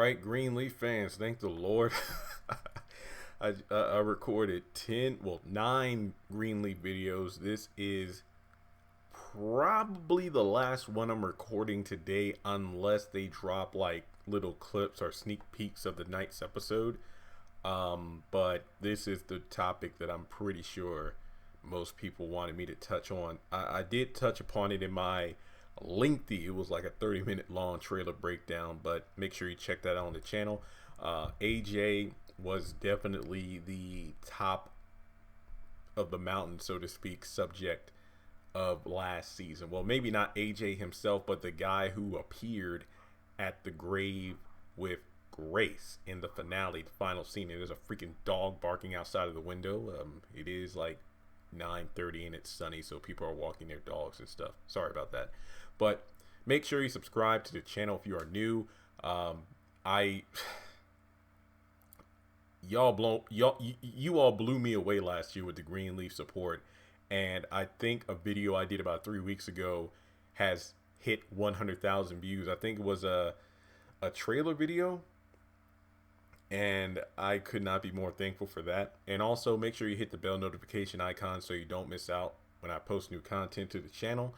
right, Greenleaf fans, thank the Lord. I recorded 9 Greenleaf videos. This is probably the last one I'm recording today, unless they drop like little clips or sneak peeks of the night's episode. But this is the topic that I'm pretty sure most people wanted me to touch on. I did touch upon it in my lengthy, it was like a 30-minute long trailer breakdown, but make sure you check that out on the channel. AJ was definitely the top of the mountain, so to speak, subject of last season. Well, maybe not AJ himself, but the guy who appeared at the grave with Grace in the finale, the final scene. And there's a freaking dog barking outside of the window. It is like 9:30 and it's sunny, so people are walking their dogs and stuff. Sorry about that, but make sure you subscribe to the channel if you are new. You all blew me away last year with the Greenleaf support, and I think a video I did about 3 weeks ago has hit 100,000 views. I think it was a trailer video, and I could not be more thankful for that. And also make sure you hit the bell notification icon so you don't miss out when I post new content to the channel.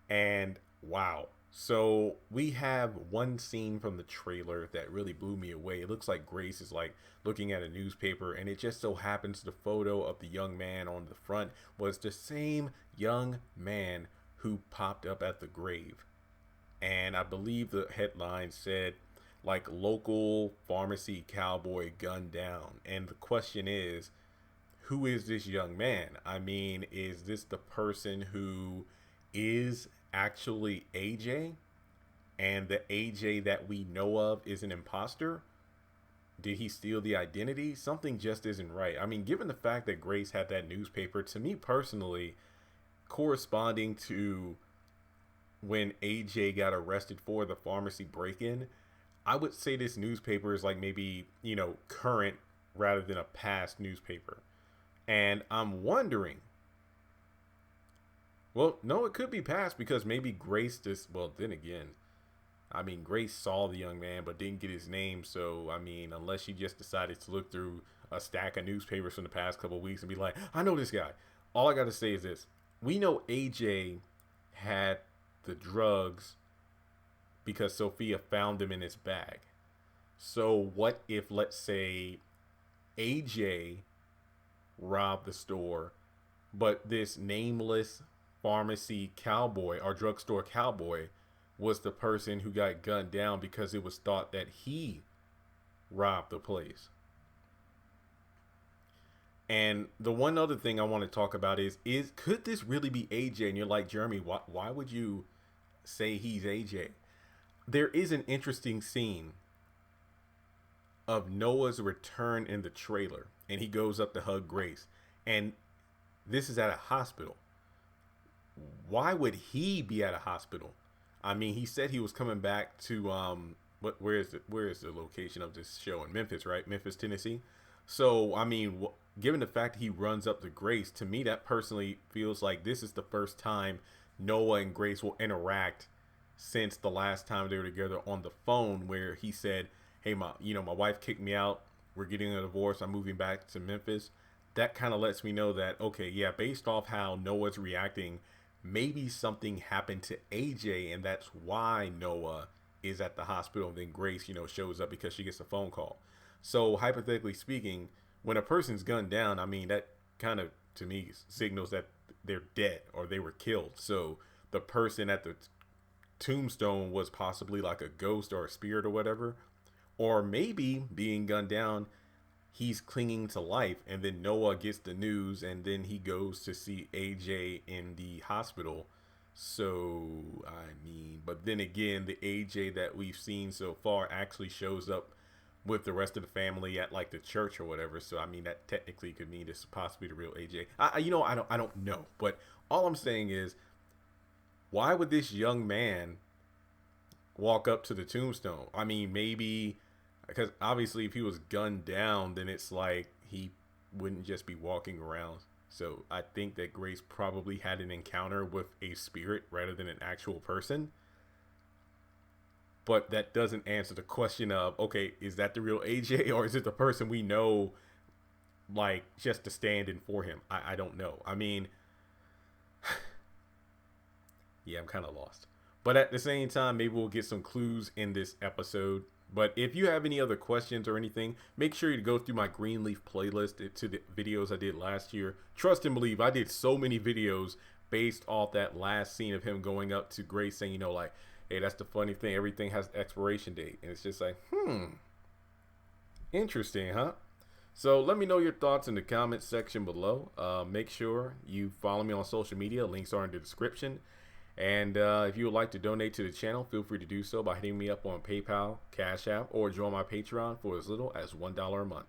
And wow, so we have one scene from the trailer that really blew me away. It looks like Grace is like looking at a newspaper, and it just so happens the photo of the young man on the front was the same young man who popped up at the grave. And I believe the headline said like local pharmacy cowboy gunned down. And the question is, who is this young man? I mean, is this the person who is actually AJ, and the AJ that we know of is an imposter? Did he steal the identity? Something just isn't right. I mean, given the fact that Grace had that newspaper, to me personally, corresponding to when AJ got arrested for the pharmacy break-in, I would say this newspaper is like maybe, current rather than a past newspaper. And I'm wondering, well, no, it could be past, because maybe Grace just, well, then again, I mean, Grace saw the young man but didn't get his name. So, I mean, unless she just decided to look through a stack of newspapers from the past couple of weeks and be like, I know this guy. All I got to say is this. We know AJ had the drugs because Sophia found them in his bag. So what if, let's say, AJ robbed the store, but this nameless pharmacy cowboy or drugstore cowboy was the person who got gunned down because it was thought that he robbed the place? And the one other thing I want to talk about is could this really be AJ? And you're like, Jeremy, why would you say he's AJ? There is an interesting scene of Noah's return in the trailer, and he goes up to hug Grace, and this is at a hospital. Why would he be at a hospital? I mean, he said he was coming back to where is the location of this show? In Memphis, right? Memphis, Tennessee. So I mean, given the fact that he runs up to Grace, to me that personally feels like this is the first time Noah and Grace will interact since the last time they were together on the phone, where he said, hey, my wife kicked me out, we're getting a divorce, I'm moving back to Memphis. That kind of lets me know that, okay, yeah, based off how Noah's reacting, maybe something happened to AJ, and that's why Noah is at the hospital, and then Grace, shows up because she gets a phone call. So hypothetically speaking, when a person's gunned down, I mean, that kind of, to me, signals that they're dead or they were killed. So the person at the tombstone was possibly like a ghost or a spirit or whatever. Or maybe being gunned down, he's clinging to life, and then Noah gets the news, and then he goes to see AJ in the hospital. So, I mean, but then again, the AJ that we've seen so far actually shows up with the rest of the family at like the church or whatever. So, I mean, that technically could mean this is possibly the real AJ. I don't know. But all I'm saying is, why would this young man walk up to the tombstone? I mean, maybe because obviously if he was gunned down, then it's like he wouldn't just be walking around. So I think that Grace probably had an encounter with a spirit rather than an actual person. But that doesn't answer the question of, okay, is that the real AJ or is it the person we know, like, just to stand in for him? I don't know. I mean, yeah, I'm kind of lost. But at the same time, maybe we'll get some clues in this episode. But if you have any other questions or anything, make sure you go through my Greenleaf playlist to the videos I did last year. Trust and believe, I did so many videos based off that last scene of him going up to Grace saying, you know, like, hey, that's the funny thing. Everything has expiration date. And it's just like, interesting, huh? So let me know your thoughts in the comments section below. Make sure you follow me on social media. Links are in the description. And if you would like to donate to the channel, feel free to do so by hitting me up on PayPal, Cash App, or join my Patreon for as little as $1 a month.